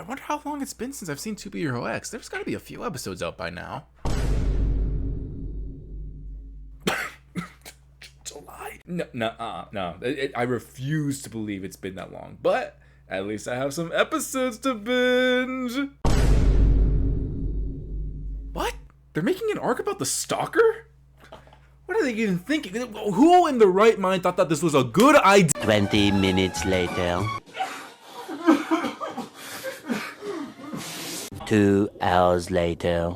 wonder how long it's been since I've seen 2B Hero X. There's gotta be a few episodes out by now. July. No. I refuse to believe it's been that long. But at least I have some episodes to binge. What? They're making an arc about the stalker? What are they even thinking? Who in the right mind thought that this was a good idea? 20 minutes later. 2 hours later.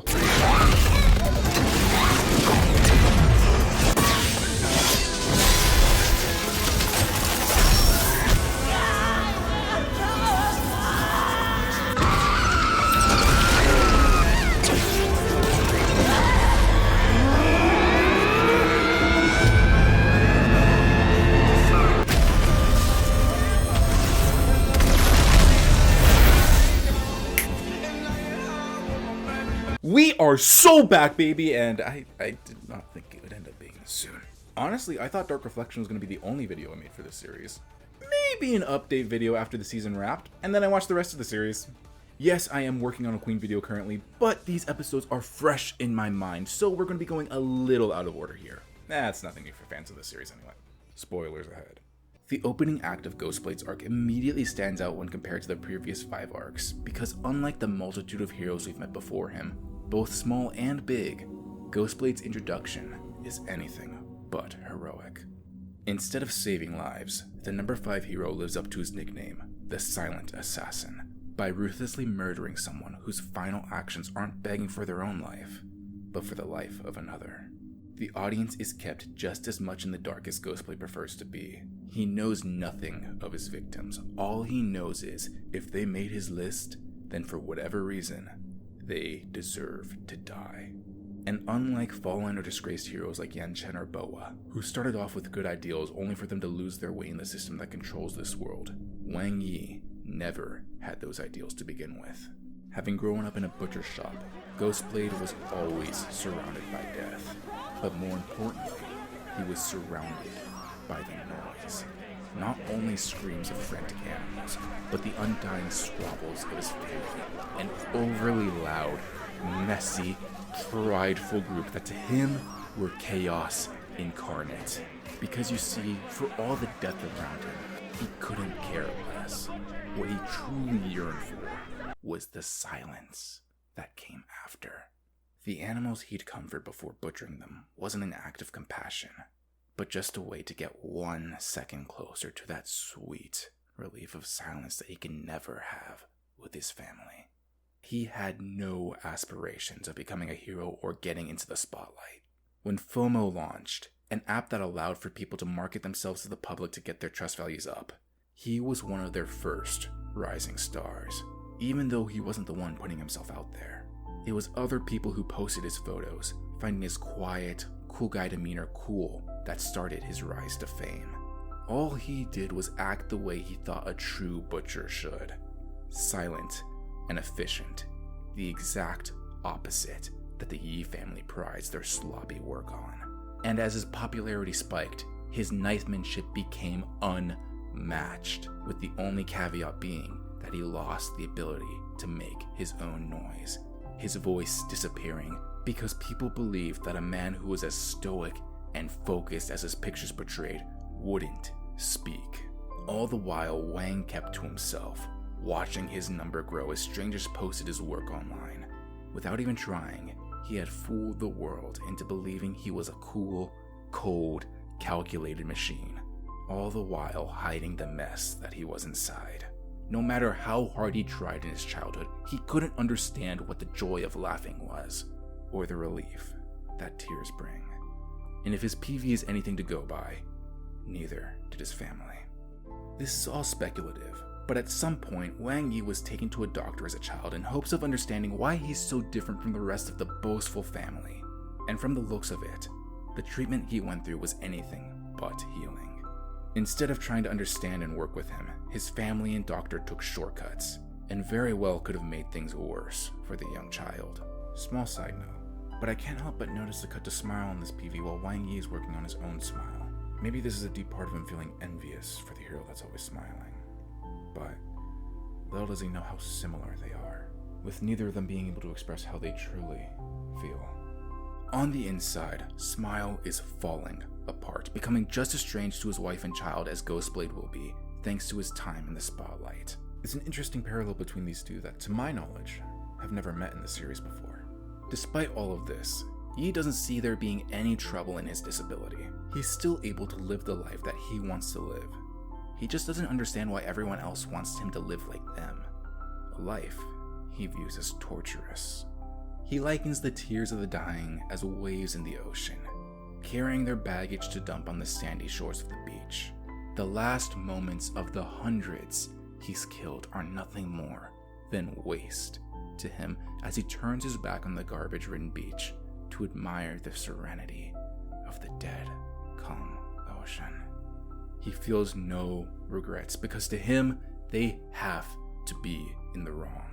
We are so back, baby, and I did not think it would end up being this soon. Honestly, I thought Dark Reflection was going to be the only video I made for this series. Maybe an update video after the season wrapped, and then I watched the rest of the series. Yes, I am working on a Queen video currently, but these episodes are fresh in my mind, so we're going to be going a little out of order here. That's nothing new for fans of this series anyway. Spoilers ahead. The opening act of Ghostblade's arc immediately stands out when compared to the previous 5 arcs, because unlike the multitude of heroes we've met before him, both small and big, Ghostblade's introduction is anything but heroic. Instead of saving lives, the number 5 hero lives up to his nickname, the Silent Assassin, by ruthlessly murdering someone whose final actions aren't begging for their own life, but for the life of another. The audience is kept just as much in the dark as Ghostblade prefers to be. He knows nothing of his victims. All he knows is, if they made his list, then for whatever reason, they deserve to die. And unlike fallen or disgraced heroes like Yan Chen or Boa, who started off with good ideals only for them to lose their way in the system that controls this world, Wang Yi never had those ideals to begin with. Having grown up in a butcher shop, Ghostblade was always surrounded by death. But more importantly, he was surrounded by the noise. Not only screams of frantic animals, but the undying squabbles of his family. An overly loud, messy, prideful group that to him were chaos incarnate. Because you see, for all the death around him, he couldn't care less. What he truly yearned for was the silence that came after. The animals he'd comfort before butchering them wasn't an act of compassion, but just a way to get 1 second closer to that sweet relief of silence that he can never have with his family. He had no aspirations of becoming a hero or getting into the spotlight. When FOMO launched, an app that allowed for people to market themselves to the public to get their trust values up, he was one of their first rising stars, even though he wasn't the one putting himself out there. It was other people who posted his photos, finding his quiet, cool guy demeanor cool, that started his rise to fame. All he did was act the way he thought a true butcher should. Silent and efficient, the exact opposite that the Yi family prides their sloppy work on. And as his popularity spiked, his knifemanship became unmatched, with the only caveat being that he lost the ability to make his own noise, his voice disappearing because people believed that a man who was as stoic and focused as his pictures portrayed wouldn't speak. All the while, Wang kept to himself, watching his number grow as strangers posted his work online. Without even trying, he had fooled the world into believing he was a cool, cold, calculated machine, all the while hiding the mess that he was inside. No matter how hard he tried in his childhood, he couldn't understand what the joy of laughing was, or the relief that tears bring. And if his PV is anything to go by, neither did his family. This is all speculative, but at some point, Wang Yi was taken to a doctor as a child in hopes of understanding why he's so different from the rest of the boastful family. And from the looks of it, the treatment he went through was anything but healing. Instead of trying to understand and work with him, his family and doctor took shortcuts, and very well could have made things worse for the young child. Small side note, but I can't help but notice the cut to smile on this PV while Wang Yi is working on his own smile. Maybe this is a deep part of him feeling envious for the hero that's always smiling. But little does he know how similar they are, with neither of them being able to express how they truly feel. On the inside, Smile is falling apart, becoming just as strange to his wife and child as Ghostblade will be, thanks to his time in the spotlight. It's an interesting parallel between these two that, to my knowledge, have never met in the series before. Despite all of this, Yi doesn't see there being any trouble in his disability. He's still able to live the life that he wants to live. He just doesn't understand why everyone else wants him to live like them, a life he views as torturous. He likens the tears of the dying as waves in the ocean, carrying their baggage to dump on the sandy shores of the beach. The last moments of the hundreds he's killed are nothing more than waste to him as he turns his back on the garbage-ridden beach to admire the serenity of the dead, calm ocean. He feels no regrets because to him, they have to be in the wrong.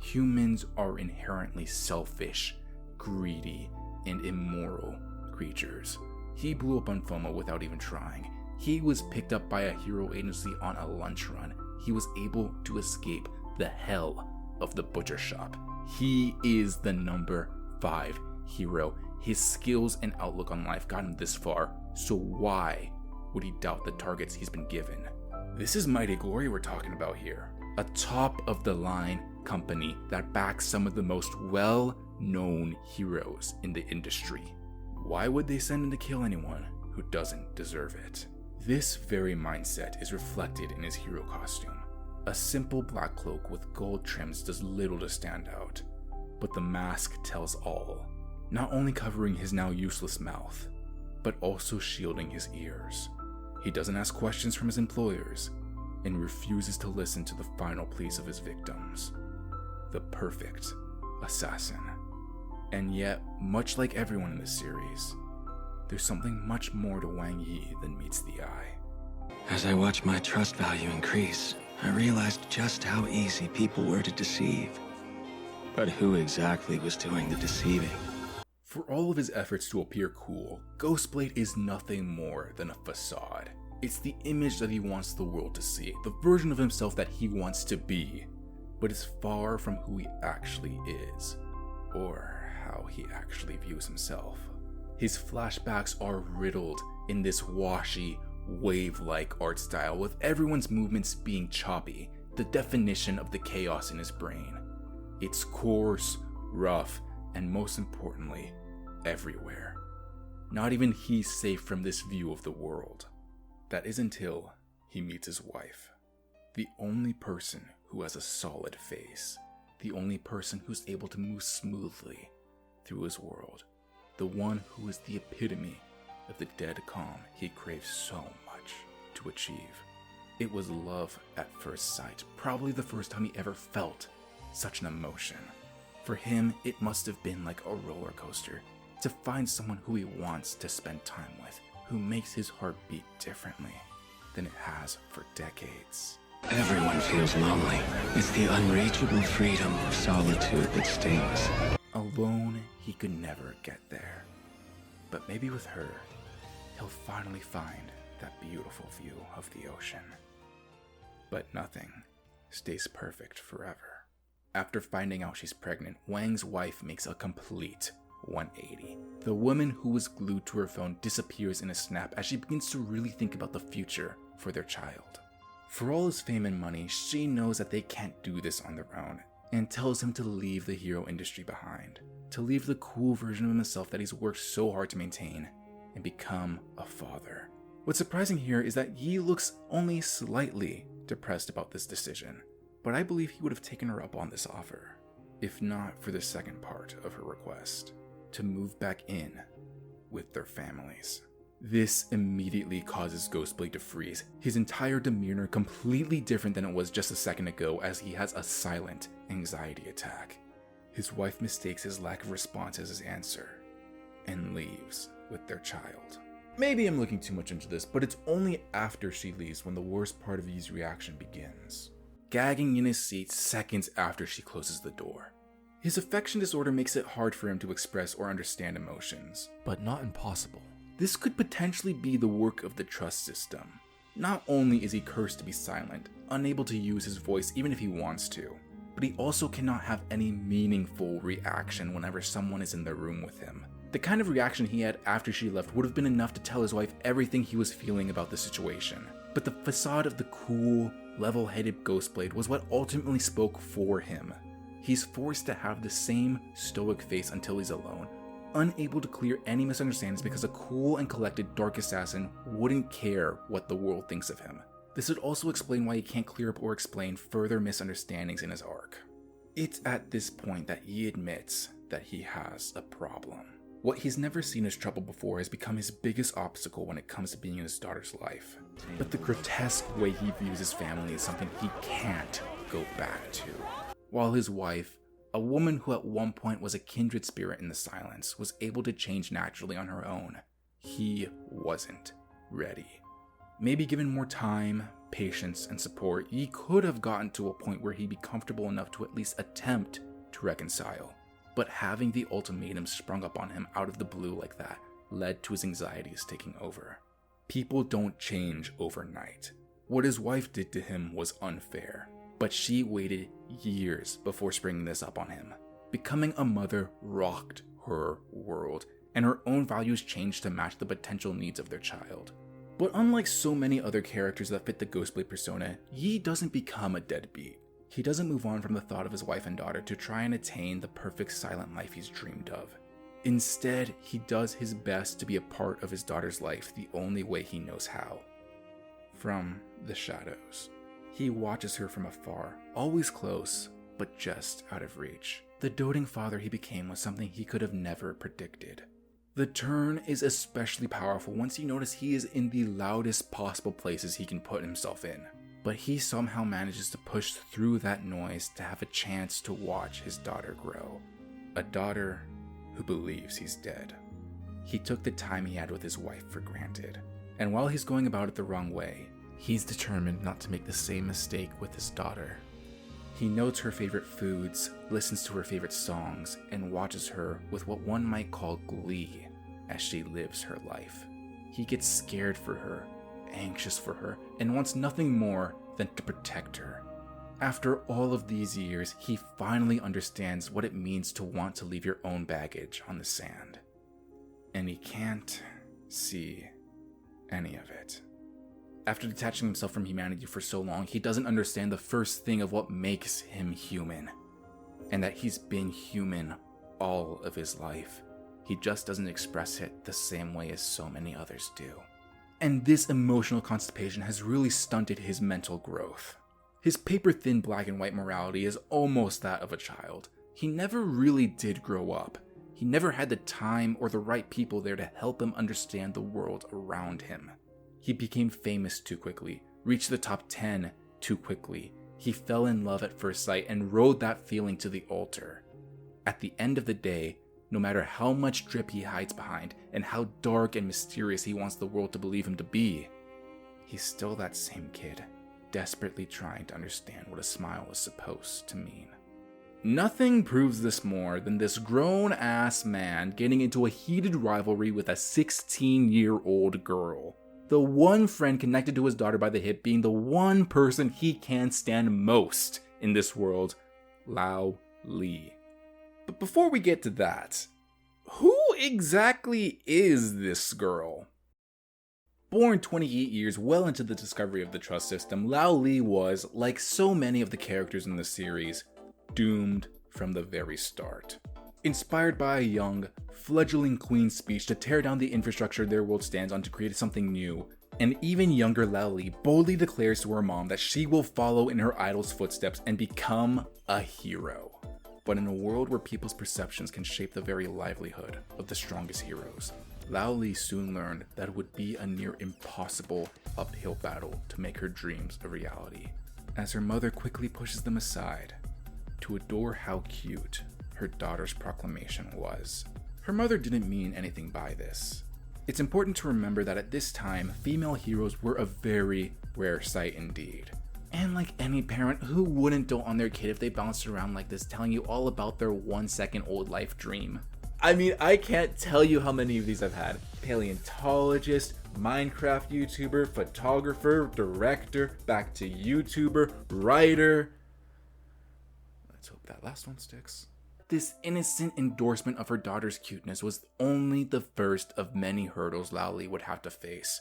Humans are inherently selfish, greedy, and immoral creatures. He blew up on FOMO without even trying. He was picked up by a hero agency on a lunch run. He was able to escape the hell of the butcher shop. He is the number 5 hero. His skills and outlook on life got him this far, so why would he doubt the targets he's been given? This is Mighty Glory we're talking about here. A top-of-the-line company that backs some of the most well-known heroes in the industry. Why would they send him to kill anyone who doesn't deserve it? This very mindset is reflected in his hero costume. A simple black cloak with gold trims does little to stand out, but the mask tells all, not only covering his now useless mouth, but also shielding his ears. He doesn't ask questions from his employers, and refuses to listen to the final pleas of his victims. The perfect assassin. And yet, much like everyone in this series, there's something much more to Wang Yi than meets the eye. As I watched my trust value increase, I realized just how easy people were to deceive. But who exactly was doing the deceiving? For all of his efforts to appear cool, Ghostblade is nothing more than a facade. It's the image that he wants the world to see, the version of himself that he wants to be, but is far from who he actually is, or how he actually views himself. His flashbacks are riddled in this washy, wave-like art style, with everyone's movements being choppy, the definition of the chaos in his brain. It's coarse, rough, and most importantly, everywhere. Not even he's safe from this view of the world. That is until he meets his wife. The only person who has a solid face. The only person who's able to move smoothly through his world. The one who is the epitome of the dead calm he craves so much to achieve. It was love at first sight, probably the first time he ever felt such an emotion. For him, it must have been like a roller coaster to find someone who he wants to spend time with, who makes his heart beat differently than it has for decades. Everyone feels lonely. It's the unreachable freedom of solitude that stings. Alone, he could never get there. But maybe with her, he'll finally find that beautiful view of the ocean. But nothing stays perfect forever. After finding out she's pregnant, Wang's wife makes a complete 180. The woman who was glued to her phone disappears in a snap as she begins to really think about the future for their child. For all his fame and money, she knows that they can't do this on their own, and tells him to leave the hero industry behind, to leave the cool version of himself that he's worked so hard to maintain, and become a father. What's surprising here is that Yi looks only slightly depressed about this decision, but I believe he would have taken her up on this offer, if not for the second part of her request, to move back in with their families. This immediately causes Ghostblade to freeze, his entire demeanor completely different than it was just a second ago as he has a silent anxiety attack. His wife mistakes his lack of response as his answer, and leaves with their child. Maybe I'm looking too much into this, but it's only after she leaves when the worst part of Yi's reaction begins. Gagging in his seat seconds after she closes the door. His affection disorder makes it hard for him to express or understand emotions, but not impossible. This could potentially be the work of the trust system, Not only is he cursed to be silent, unable to use his voice even if he wants to, but he also cannot have any meaningful reaction whenever someone is in the room with him. The kind of reaction he had after she left would have been enough to tell his wife everything he was feeling about the situation. But the facade of the cool, level-headed Ghostblade was what ultimately spoke for him. He's forced to have the same stoic face until he's alone, unable to clear any misunderstandings because a cool and collected dark assassin wouldn't care what the world thinks of him. This would also explain why he can't clear up or explain further misunderstandings in his arc. It's at this point that he admits that he has a problem. What he's never seen as trouble before has become his biggest obstacle when it comes to being in his daughter's life. But the grotesque way he views his family is something he can't go back to. While his wife, a woman who at one point was a kindred spirit in the silence, was able to change naturally on her own, he wasn't ready. Maybe given more time, patience, and support, he could have gotten to a point where he'd be comfortable enough to at least attempt to reconcile. But having the ultimatum sprung up on him out of the blue like that led to his anxieties taking over. People don't change overnight. What his wife did to him was unfair, but she waited years before springing this up on him. Becoming a mother rocked her world, and her own values changed to match the potential needs of their child. But unlike so many other characters that fit the Ghostblade persona, Yi doesn't become a deadbeat. He doesn't move on from the thought of his wife and daughter to try and attain the perfect silent life he's dreamed of. Instead, he does his best to be a part of his daughter's life the only way he knows how. From the shadows. He watches her from afar, always close, but just out of reach. The doting father he became was something he could have never predicted. The turn is especially powerful once you notice he is in the loudest possible places he can put himself in. But he somehow manages to push through that noise to have a chance to watch his daughter grow. A daughter who believes he's dead. He took the time he had with his wife for granted. And while he's going about it the wrong way, he's determined not to make the same mistake with his daughter. He notes her favorite foods, listens to her favorite songs, and watches her with what one might call glee as she lives her life. He gets scared for her, anxious for her, and wants nothing more than to protect her. After all of these years, he finally understands what it means to want to leave your own baggage on the sand. And he can't see any of it. After detaching himself from humanity for so long, he doesn't understand the first thing of what makes him human. And that he's been human all of his life. He just doesn't express it the same way as so many others do. And this emotional constipation has really stunted his mental growth. His paper-thin black and white morality is almost that of a child. He never really did grow up. He never had the time or the right people there to help him understand the world around him. He became famous too quickly, reached the top 10 too quickly. He fell in love at first sight and rode that feeling to the altar. At the end of the day, no matter how much drip he hides behind and how dark and mysterious he wants the world to believe him to be, he's still that same kid, desperately trying to understand what a smile is supposed to mean. Nothing proves this more than this grown-ass man getting into a heated rivalry with a 16-year-old girl. The one friend connected to his daughter by the hip being the one person he can stand most in this world, Lao Li. But before we get to that, who exactly is this girl? Born 28 years well into the discovery of the trust system, Lao Li was, like so many of the characters in the series, doomed from the very start. Inspired by a young, fledgling queen's speech to tear down the infrastructure their world stands on to create something new, an even younger Lao Li boldly declares to her mom that she will follow in her idol's footsteps and become a hero. But in a world where people's perceptions can shape the very livelihood of the strongest heroes, Lao Li soon learned that it would be a near impossible uphill battle to make her dreams a reality, as her mother quickly pushes them aside to adore how cute her daughter's proclamation was. Her mother didn't mean anything by this. It's important to remember that at this time, female heroes were a very rare sight indeed. And like any parent, who wouldn't dote on their kid if they bounced around like this, telling you all about their 1 second old life dream? I mean, I can't tell you how many of these I've had. Paleontologist, Minecraft YouTuber, photographer, director, back to YouTuber, writer. Let's hope that last one sticks. This innocent endorsement of her daughter's cuteness was only the first of many hurdles Lowly would have to face,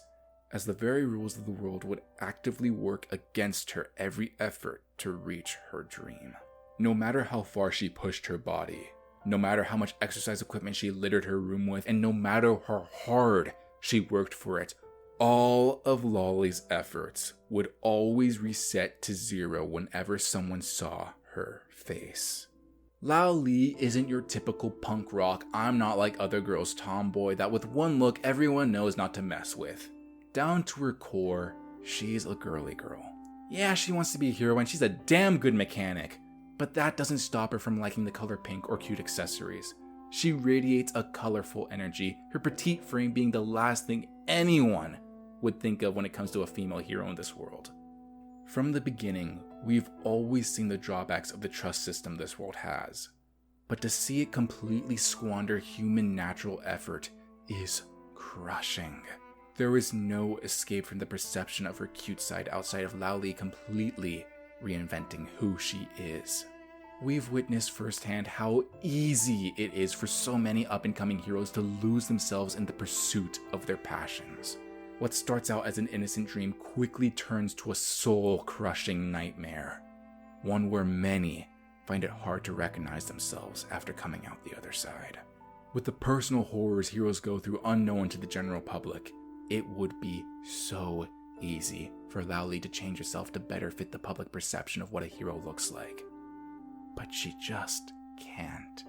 as the very rules of the world would actively work against her every effort to reach her dream. No matter how far she pushed her body, no matter how much exercise equipment she littered her room with, and no matter how hard she worked for it, all of Lolly's efforts would always reset to zero whenever someone saw her face. Lao Li isn't your typical punk rock, I'm not like other girls tomboy that with one look everyone knows not to mess with. Down to her core, she's a girly girl. Yeah, she wants to be a hero and she's a damn good mechanic, but that doesn't stop her from liking the color pink or cute accessories. She radiates a colorful energy, her petite frame being the last thing anyone would think of when it comes to a female hero in this world. From the beginning, we've always seen the drawbacks of the trust system this world has, but to see it completely squander human natural effort is crushing. There is no escape from the perception of her cute side outside of Lao Li completely reinventing who she is. We've witnessed firsthand how easy it is for so many up-and-coming heroes to lose themselves in the pursuit of their passions. What starts out as an innocent dream quickly turns to a soul-crushing nightmare, one where many find it hard to recognize themselves after coming out the other side. With the personal horrors heroes go through unknown to the general public, it would be so easy for Lao Li to change herself to better fit the public perception of what a hero looks like. But she just can't.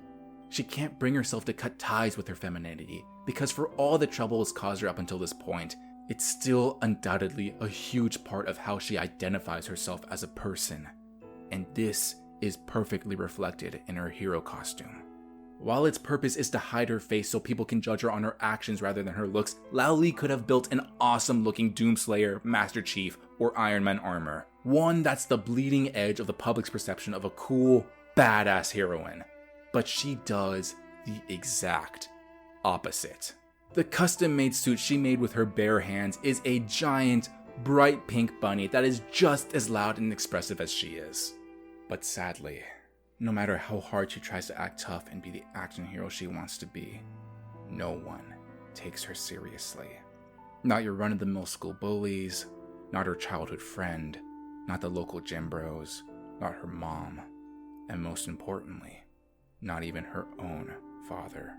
She can't bring herself to cut ties with her femininity, because for all the trouble it's caused her up until this point, it's still undoubtedly a huge part of how she identifies herself as a person. And this is perfectly reflected in her hero costume. While its purpose is to hide her face so people can judge her on her actions rather than her looks, Lao Li could have built an awesome looking Doomslayer, Master Chief, or Iron Man armor. One that's the bleeding edge of the public's perception of a cool, badass heroine. But she does the exact opposite. The custom-made suit she made with her bare hands is a giant, bright pink bunny that is just as loud and expressive as she is. But sadly, no matter how hard she tries to act tough and be the action hero she wants to be, no one takes her seriously. Not your run-of-the-mill school bullies, not her childhood friend, not the local gym bros, not her mom, and most importantly, not even her own father.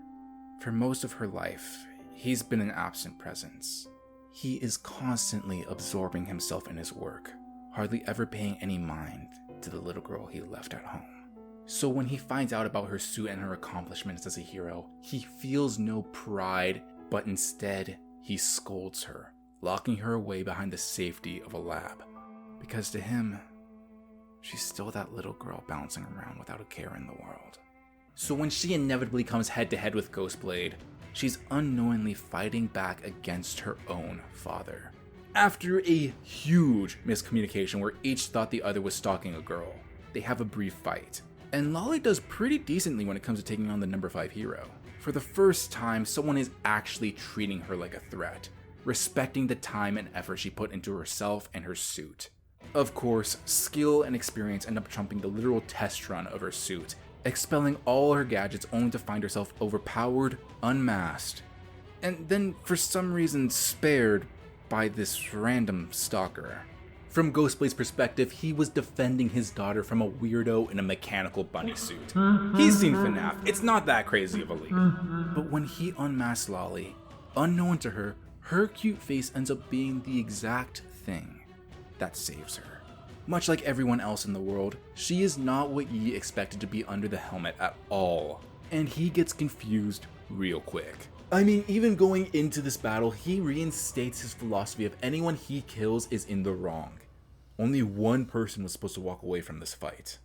For most of her life, he's been an absent presence. He is constantly absorbing himself in his work, hardly ever paying any mind to the little girl he left at home. So when he finds out about her suit and her accomplishments as a hero, he feels no pride, but instead he scolds her, locking her away behind the safety of a lab. Because to him, she's still that little girl bouncing around without a care in the world. So when she inevitably comes head to head with Ghostblade, she's unknowingly fighting back against her own father. After a huge miscommunication where each thought the other was stalking a girl, they have a brief fight. And Lolly does pretty decently when it comes to taking on the number 5 hero. For the first time, someone is actually treating her like a threat, respecting the time and effort she put into herself and her suit. Of course, skill and experience end up trumping the literal test run of her suit, expelling all her gadgets only to find herself overpowered, unmasked, and then for some reason spared by this random stalker. From Ghostblade's perspective, he was defending his daughter from a weirdo in a mechanical bunny suit. He's seen FNAF, it's not that crazy of a leap. But when he unmasks Lolly, unknown to her, her cute face ends up being the exact thing that saves her. Much like everyone else in the world, she is not what Yi expected to be under the helmet at all, and he gets confused real quick. I mean, even going into this battle, he reinstates his philosophy of anyone he kills is in the wrong. Only one person was supposed to walk away from this fight.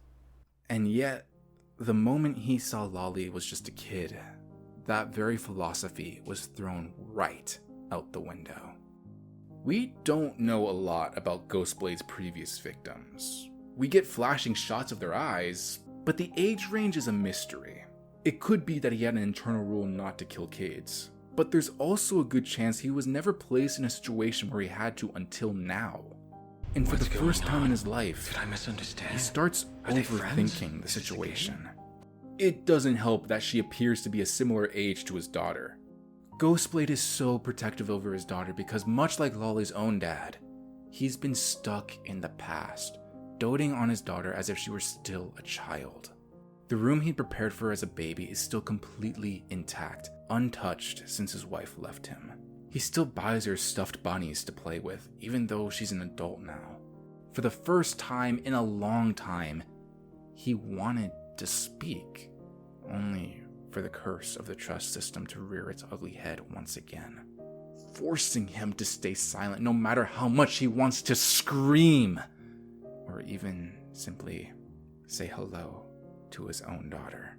And yet, the moment he saw Lolly was just a kid, that very philosophy was thrown right out the window. We don't know a lot about Ghostblade's previous victims. We get flashing shots of their eyes, but the age range is a mystery. It could be that he had an internal rule not to kill kids, But there's also a good chance he was never placed in a situation where he had to until now. And for the first time in his life, Did I misunderstand? he starts Are they friends? overthinking the Is this a situation. It doesn't help that she appears to be a similar age to his daughter. Ghostblade is so protective over his daughter because, much like Lolly's own dad, he's been stuck in the past, doting on his daughter as if she were still a child. The room he'd prepared for her as a baby is still completely intact, untouched since his wife left him. He still buys her stuffed bunnies to play with, even though she's an adult now. For the first time in a long time, he wanted to speak, only for the curse of the trust system to rear its ugly head once again, forcing him to stay silent no matter how much he wants to scream, or even simply say hello to his own daughter.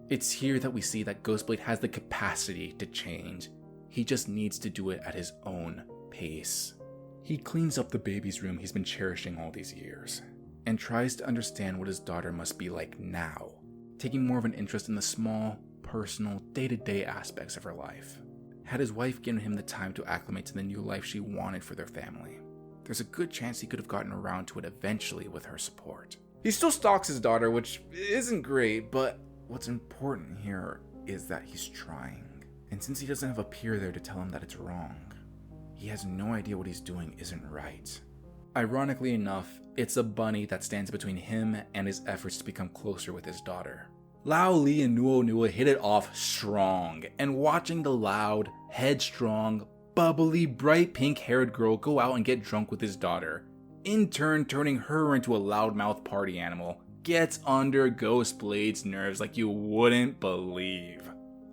It's here that we see that Ghostblade has the capacity to change. He just needs to do it at his own pace. He cleans up the baby's room he's been cherishing all these years, and tries to understand what his daughter must be like now, taking more of an interest in the small, personal, day-to-day aspects of her life. Had his wife given him the time to acclimate to the new life she wanted for their family, there's a good chance he could have gotten around to it eventually with her support. He still stalks his daughter, which isn't great, but what's important here is that he's trying. And since he doesn't have a peer there to tell him that it's wrong, he has no idea what he's doing isn't right. Ironically enough, it's a bunny that stands between him and his efforts to become closer with his daughter. Lao Li and Nuo Nua hit it off strong, and watching the loud, headstrong, bubbly, bright pink-haired girl go out and get drunk with his daughter, in turn turning her into a loudmouth party animal, gets under Ghostblade's nerves like you wouldn't believe.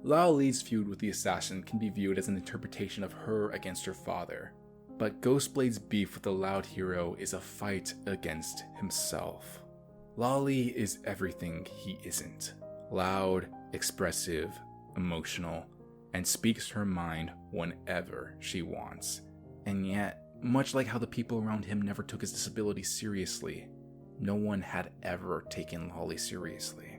Lao Li's feud with the assassin can be viewed as an interpretation of her against her father, but Ghostblade's beef with the loud hero is a fight against himself. Lao Li is everything he isn't. Loud, expressive, emotional, and speaks her mind whenever she wants. And yet, much like how the people around him never took his disability seriously, no one had ever taken Lolly seriously.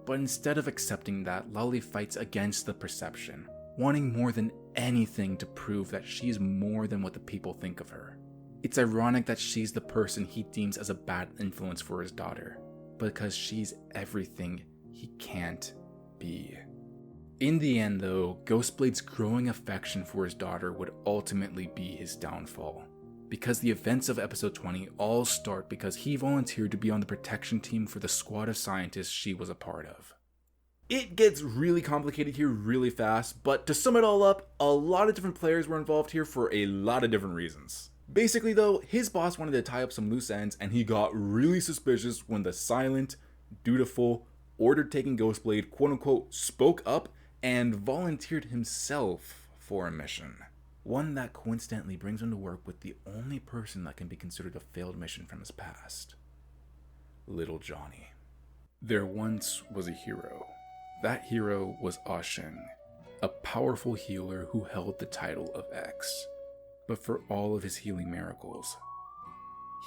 But instead of accepting that, Lolly fights against the perception, wanting more than anything to prove that she's more than what the people think of her. It's ironic that she's the person he deems as a bad influence for his daughter, because she's everything he can't be. In the end though, Ghostblade's growing affection for his daughter would ultimately be his downfall, because the events of episode 20 all start because he volunteered to be on the protection team for the squad of scientists she was a part of. It gets really complicated here really fast, but to sum it all up, a lot of different players were involved here for a lot of different reasons. Basically though, his boss wanted to tie up some loose ends, and he got really suspicious when the silent, dutiful, order-taking Ghostblade quote-unquote spoke up and volunteered himself for a mission. One that coincidentally brings him to work with the only person that can be considered a failed mission from his past. Little Johnny. There once was a hero. That hero was Asheng, a powerful healer who held the title of X. But for all of his healing miracles,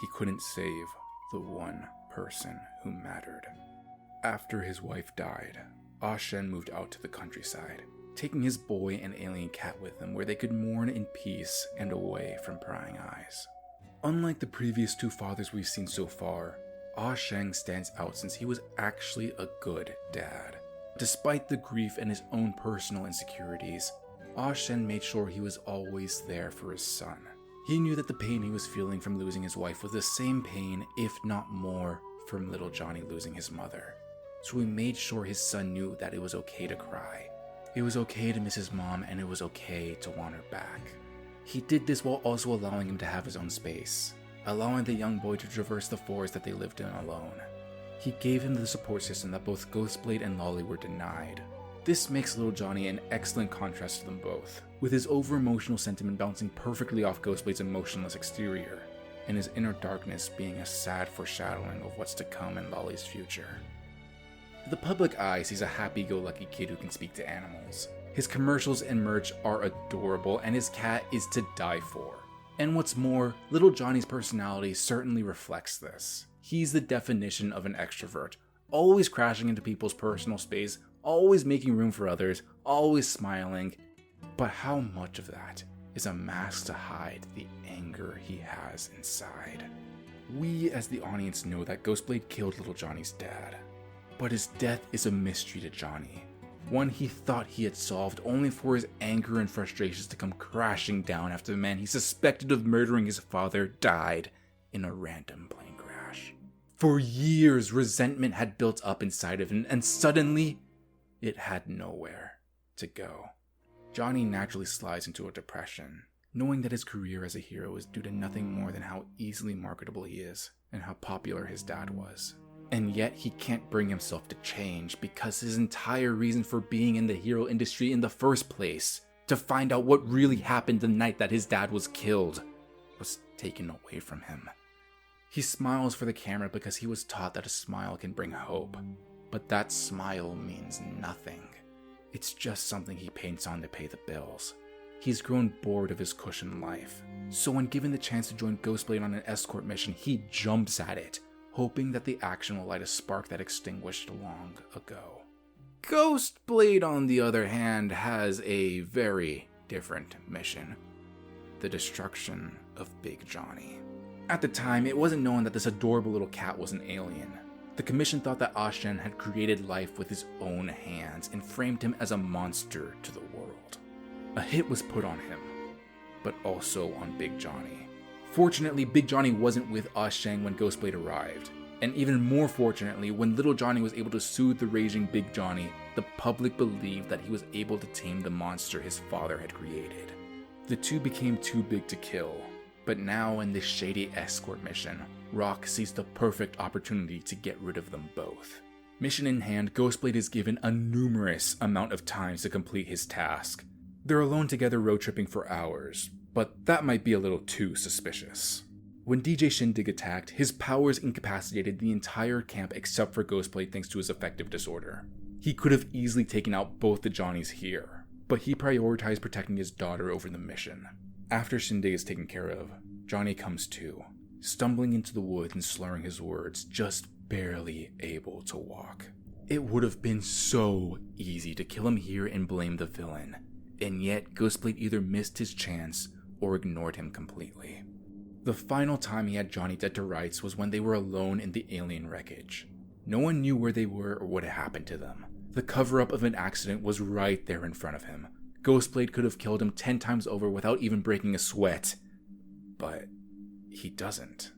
he couldn't save the one person who mattered. After his wife died, Asheng moved out to the countryside, taking his boy and alien cat with him where they could mourn in peace and away from prying eyes. Unlike the previous two fathers we've seen so far, Asheng stands out since he was actually a good dad. Despite the grief and his own personal insecurities, Asheng made sure he was always there for his son. He knew that the pain he was feeling from losing his wife was the same pain, if not more, from little Johnny losing his mother. So he made sure his son knew that it was okay to cry. It was okay to miss his mom, and it was okay to want her back. He did this while also allowing him to have his own space, allowing the young boy to traverse the forest that they lived in alone. He gave him the support system that both Ghostblade and Lolly were denied. This makes little Johnny an excellent contrast to them both, with his over-emotional sentiment bouncing perfectly off Ghostblade's emotionless exterior, and his inner darkness being a sad foreshadowing of what's to come in Lolly's future. The public eye sees a happy-go-lucky kid who can speak to animals. His commercials and merch are adorable, and his cat is to die for. And what's more, little Johnny's personality certainly reflects this. He's the definition of an extrovert, always crashing into people's personal space, always making room for others, always smiling. But how much of that is a mask to hide the anger he has inside? We as the audience know that Ghostblade killed little Johnny's dad, but his death is a mystery to Johnny. One he thought he had solved, only for his anger and frustrations to come crashing down after the man he suspected of murdering his father died in a random plane crash. For years, resentment had built up inside of him, and suddenly, it had nowhere to go. Johnny naturally slides into a depression, knowing that his career as a hero is due to nothing more than how easily marketable he is, and how popular his dad was. And yet he can't bring himself to change because his entire reason for being in the hero industry in the first place, to find out what really happened the night that his dad was killed, was taken away from him. He smiles for the camera because he was taught that a smile can bring hope, but that smile means nothing. It's just something he paints on to pay the bills. He's grown bored of his cushioned life, so when given the chance to join Ghostblade on an escort mission, he jumps at it, hoping that the action will light a spark that extinguished long ago. Ghostblade, on the other hand, has a very different mission: the destruction of Big Johnny. At the time, it wasn't known that this adorable little cat was an alien. The Commission thought that Ashen had created life with his own hands and framed him as a monster to the world. A hit was put on him, but also on Big Johnny. Fortunately, Big Johnny wasn't with Ashang when Ghostblade arrived, and even more fortunately, when little Johnny was able to soothe the raging Big Johnny, the public believed that he was able to tame the monster his father had created. The two became too big to kill, but now in this shady escort mission, Rock sees the perfect opportunity to get rid of them both. Mission in hand, Ghostblade is given a numerous amount of times to complete his task. They're alone together road tripping for hours, but that might be a little too suspicious. When DJ Shindig attacked, his powers incapacitated the entire camp except for Ghostblade thanks to his affective disorder. He could have easily taken out both the Johnnies here, but he prioritized protecting his daughter over the mission. After Shindig is taken care of, Johnny comes to, stumbling into the woods and slurring his words, just barely able to walk. It would have been so easy to kill him here and blame the villain, and yet Ghostblade either missed his chance or ignored him completely. The final time he had Johnny dead to rights was when they were alone in the alien wreckage. No one knew where they were or what had happened to them. The cover-up of an accident was right there in front of him. Ghostblade could have killed him 10 times over without even breaking a sweat. But he doesn't.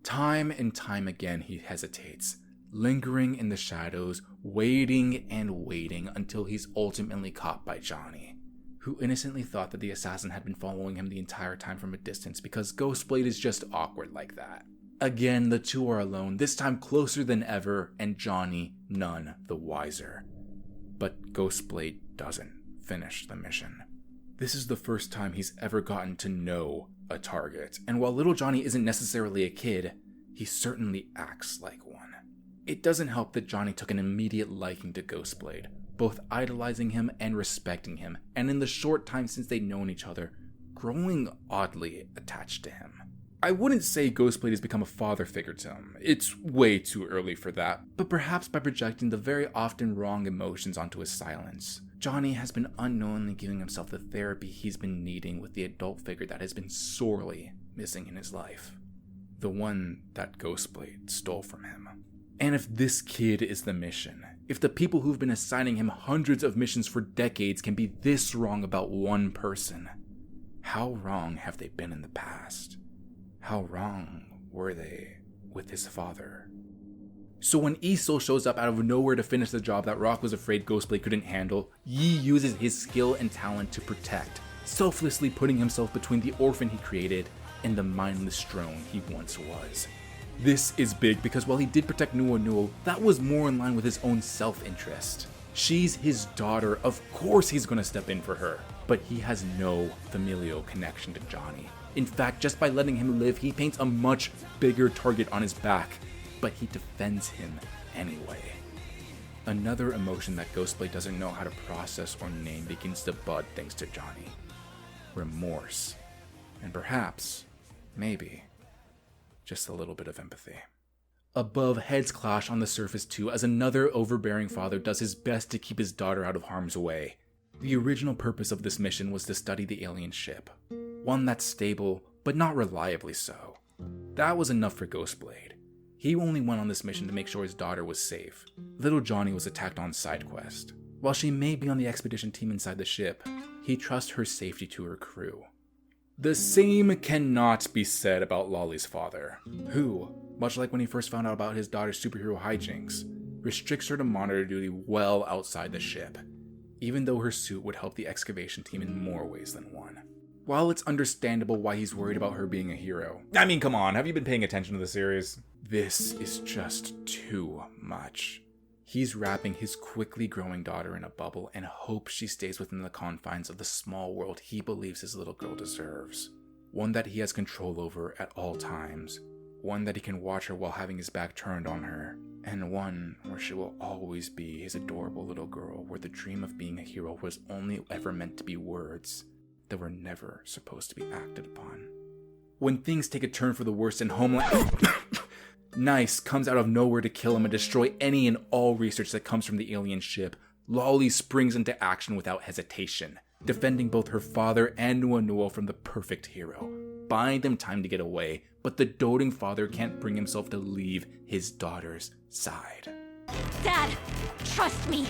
Time and time again he hesitates, lingering in the shadows, waiting and waiting until he's ultimately caught by Johnny, who innocently thought that the assassin had been following him the entire time from a distance because Ghostblade is just awkward like that. Again, the two are alone, this time closer than ever, and Johnny none the wiser. But Ghostblade doesn't finish the mission. This is the first time he's ever gotten to know a target, and while little Johnny isn't necessarily a kid, he certainly acts like one. It doesn't help that Johnny took an immediate liking to Ghostblade, both idolizing him and respecting him, and in the short time since they'd known each other, growing oddly attached to him. I wouldn't say Ghostblade has become a father figure to him, it's way too early for that, but perhaps by projecting the very often wrong emotions onto his silence, Johnny has been unknowingly giving himself the therapy he's been needing with the adult figure that has been sorely missing in his life. The one that Ghostblade stole from him. And if this kid is the mission, if the people who've been assigning him hundreds of missions for decades can be this wrong about one person, how wrong have they been in the past? How wrong were they with his father? So when Isol shows up out of nowhere to finish the job that Rock was afraid Ghostblade couldn't handle, Yi uses his skill and talent to protect, selflessly putting himself between the orphan he created and the mindless drone he once was. This is big because while he did protect Nuo Nuo, that was more in line with his own self-interest. She's his daughter, of course he's gonna step in for her, but he has no familial connection to Johnny. In fact, just by letting him live, he paints a much bigger target on his back, but he defends him anyway. Another emotion that Ghostblade doesn't know how to process or name begins to bud thanks to Johnny. Remorse. And perhaps, maybe, just a little bit of empathy. Above, heads clash on the surface too as another overbearing father does his best to keep his daughter out of harm's way. The original purpose of this mission was to study the alien ship, one that's stable, but not reliably so. That was enough for Ghostblade. He only went on this mission to make sure his daughter was safe. Little Johnny was attacked on side quest. While she may be on the expedition team inside the ship, he trusts her safety to her crew. The same cannot be said about Lolly's father, who, much like when he first found out about his daughter's superhero hijinks, restricts her to monitor duty well outside the ship, even though her suit would help the excavation team in more ways than one. While it's understandable why he's worried about her being a hero. I mean, come on, have you been paying attention to the series? This is just too much. He's wrapping his quickly growing daughter in a bubble and hopes she stays within the confines of the small world he believes his little girl deserves. One that he has control over at all times. One that he can watch her while having his back turned on her. And one where she will always be his adorable little girl, where the dream of being a hero was only ever meant to be words that were never supposed to be acted upon. When things take a turn for the worse in Homeland, Nice comes out of nowhere to kill him and destroy any and all research that comes from the alien ship, Lolly springs into action without hesitation, defending both her father and Nuo from the perfect hero, buying them time to get away, but the doting father can't bring himself to leave his daughter's side. Dad, trust me.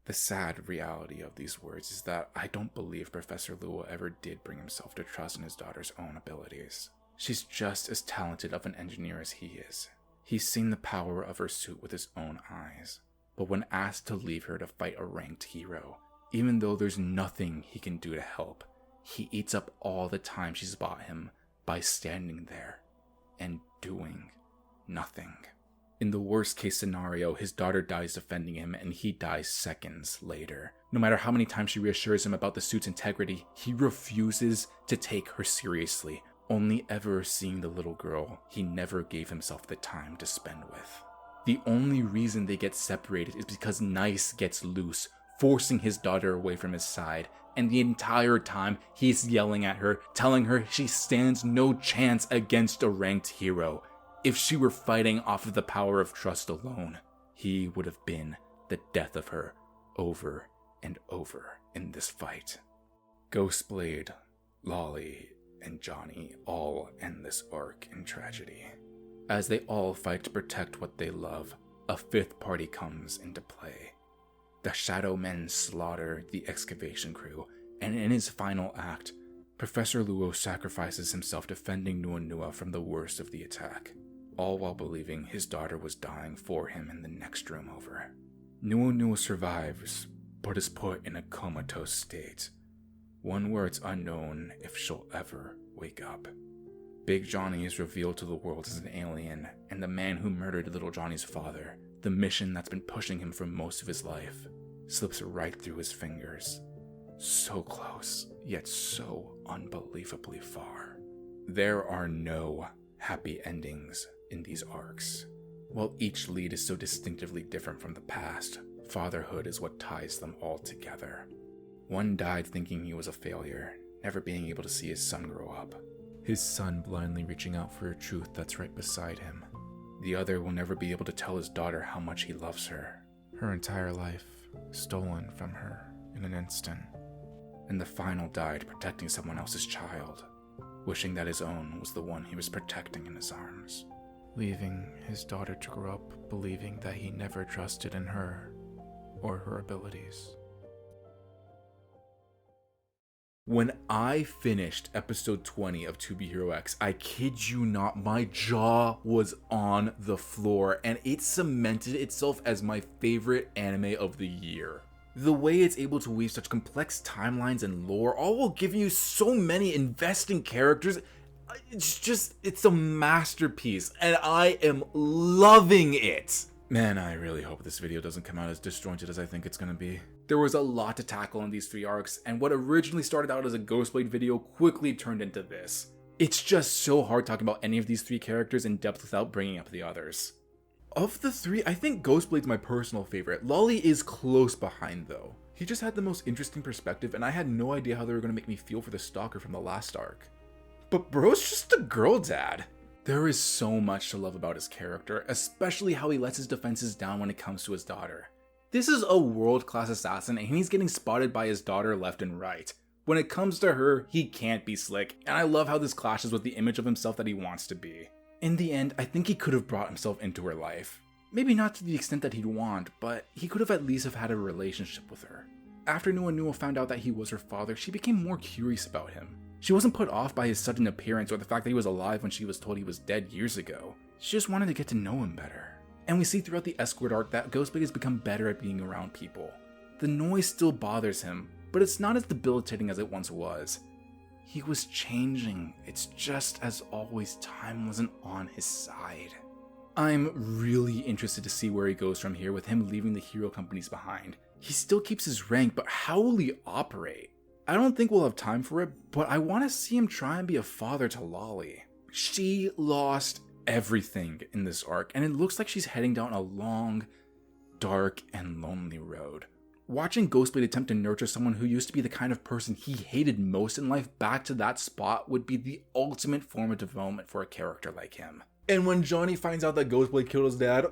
The sad reality of these words is that I don't believe Professor Luo ever did bring himself to trust in his daughter's own abilities. She's just as talented of an engineer as he is. He's seen the power of her suit with his own eyes. But when asked to leave her to fight a ranked hero, even though there's nothing he can do to help, he eats up all the time she's bought him by standing there and doing nothing. In the worst case scenario, his daughter dies defending him and he dies seconds later. No matter how many times she reassures him about the suit's integrity, he refuses to take her seriously, only ever seeing the little girl he never gave himself the time to spend with. The only reason they get separated is because Nice gets loose, forcing his daughter away from his side, and the entire time he's yelling at her, telling her she stands no chance against a ranked hero. If she were fighting off of the power of trust alone, he would have been the death of her over and over in this fight. Ghostblade, Lolly, and Johnny all end this arc in tragedy. As they all fight to protect what they love, a fifth party comes into play. The Shadow Men slaughter the excavation crew, and in his final act, Professor Luo sacrifices himself defending Nuo from the worst of the attack, all while believing his daughter was dying for him in the next room over. Nuo survives, but is put in a comatose state, one where it's unknown if she'll ever wake up. Big Johnny is revealed to the world as an alien, and the man who murdered little Johnny's father, the mission that's been pushing him for most of his life, slips right through his fingers. So close, yet so unbelievably far. There are no happy endings in these arcs. While each lead is so distinctively different from the past, fatherhood is what ties them all together. One died thinking he was a failure, never being able to see his son grow up. His son blindly reaching out for a truth that's right beside him. The other will never be able to tell his daughter how much he loves her. Her entire life stolen from her in an instant. And the final died protecting someone else's child, wishing that his own was the one he was protecting in his arms. Leaving his daughter to grow up believing that he never trusted in her or her abilities. When I finished episode 20 of To Be Hero X, I kid you not, my jaw was on the floor and it cemented itself as my favorite anime of the year. The way it's able to weave such complex timelines and lore, all while giving you so many investing characters, it's a masterpiece and I am loving it. Man, I really hope this video doesn't come out as disjointed as I think it's gonna be. There was a lot to tackle in these 3 arcs, and what originally started out as a Ghostblade video quickly turned into this. It's just so hard talking about any of these 3 characters in depth without bringing up the others. Of the 3, I think Ghostblade's my personal favorite. Lolly is close behind though. He just had the most interesting perspective, and I had no idea how they were gonna make me feel for the stalker from the last arc. But bro's just a girl dad. There is so much to love about his character, especially how he lets his defenses down when it comes to his daughter. This is a world-class assassin and he's getting spotted by his daughter left and right. When it comes to her, he can't be slick, and I love how this clashes with the image of himself that he wants to be. In the end, I think he could have brought himself into her life. Maybe not to the extent that he'd want, but he could have at least have had a relationship with her. After Nuo found out that he was her father, she became more curious about him. She wasn't put off by his sudden appearance or the fact that he was alive when she was told he was dead years ago. She just wanted to get to know him better. And we see throughout the escort arc that Ghostblade has become better at being around people. The noise still bothers him, but it's not as debilitating as it once was. He was changing, it's just as always time wasn't on his side. I'm really interested to see where he goes from here with him leaving the hero companies behind. He still keeps his rank, but how will he operate? I don't think we'll have time for it, but I want to see him try and be a father to Lolly. She lost everything in this arc, and it looks like she's heading down a long, dark, and lonely road. Watching Ghostblade attempt to nurture someone who used to be the kind of person he hated most in life back to that spot would be the ultimate form of development for a character like him. And when Johnny finds out that Ghostblade killed his dad,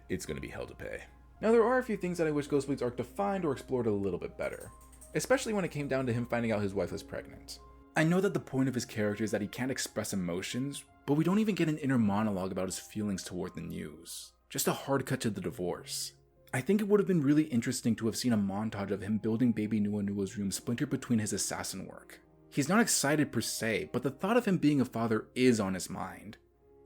it's gonna be hell to pay. Now there are a few things that I wish Ghostblade's arc defined or explored a little bit better, especially when it came down to him finding out his wife was pregnant. I know that the point of his character is that he can't express emotions, but we don't even get an inner monologue about his feelings toward the news. Just a hard cut to the divorce. I think it would have been really interesting to have seen a montage of him building baby Nuo's room splintered between his assassin work. He's not excited per se, but the thought of him being a father is on his mind,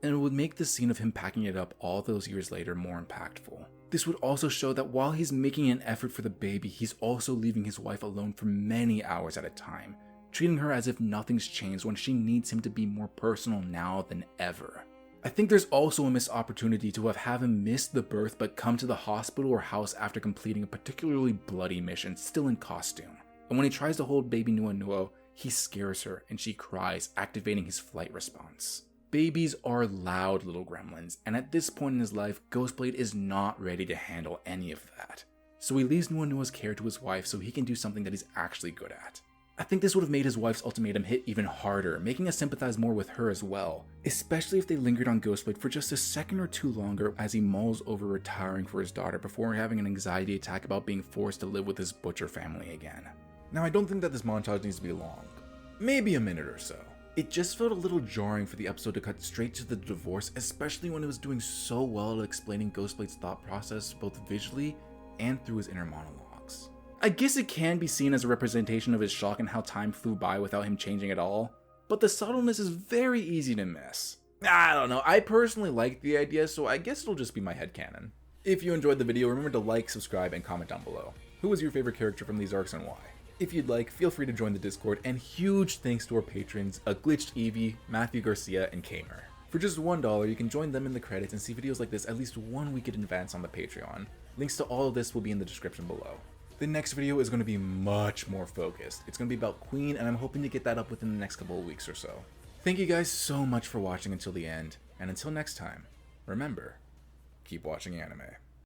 and it would make the scene of him packing it up all those years later more impactful. This would also show that while he's making an effort for the baby, he's also leaving his wife alone for many hours at a time, treating her as if nothing's changed when she needs him to be more personal now than ever. I think there's also a missed opportunity to have him miss the birth but come to the hospital or house after completing a particularly bloody mission, still in costume. And when he tries to hold baby Nuo, he scares her and she cries, activating his flight response. Babies are loud little gremlins, and at this point in his life, Ghostblade is not ready to handle any of that. So he leaves Nuo's care to his wife so he can do something that he's actually good at. I think this would have made his wife's ultimatum hit even harder, making us sympathize more with her as well, especially if they lingered on Ghostblade for just a second or two longer as he mulls over retiring for his daughter before having an anxiety attack about being forced to live with his butcher family again. Now I don't think that this montage needs to be long, maybe a minute or so. It just felt a little jarring for the episode to cut straight to the divorce, especially when it was doing so well at explaining Ghostblade's thought process both visually and through his inner monologues. I guess it can be seen as a representation of his shock and how time flew by without him changing at all, but the subtleness is very easy to miss. I don't know, I personally like the idea, so I guess it'll just be my headcanon. If you enjoyed the video, remember to like, subscribe, and comment down below. Who was your favorite character from these arcs and why? If you'd like, feel free to join the Discord, and huge thanks to our patrons, A Glitched Evie, Matthew Garcia, and Kamer. For just $1, you can join them in the credits and see videos like this at least 1 week in advance on the Patreon. Links to all of this will be in the description below. The next video is going to be much more focused. It's going to be about Queen, and I'm hoping to get that up within the next couple of weeks or so. Thank you guys so much for watching until the end, and until next time, remember, keep watching anime.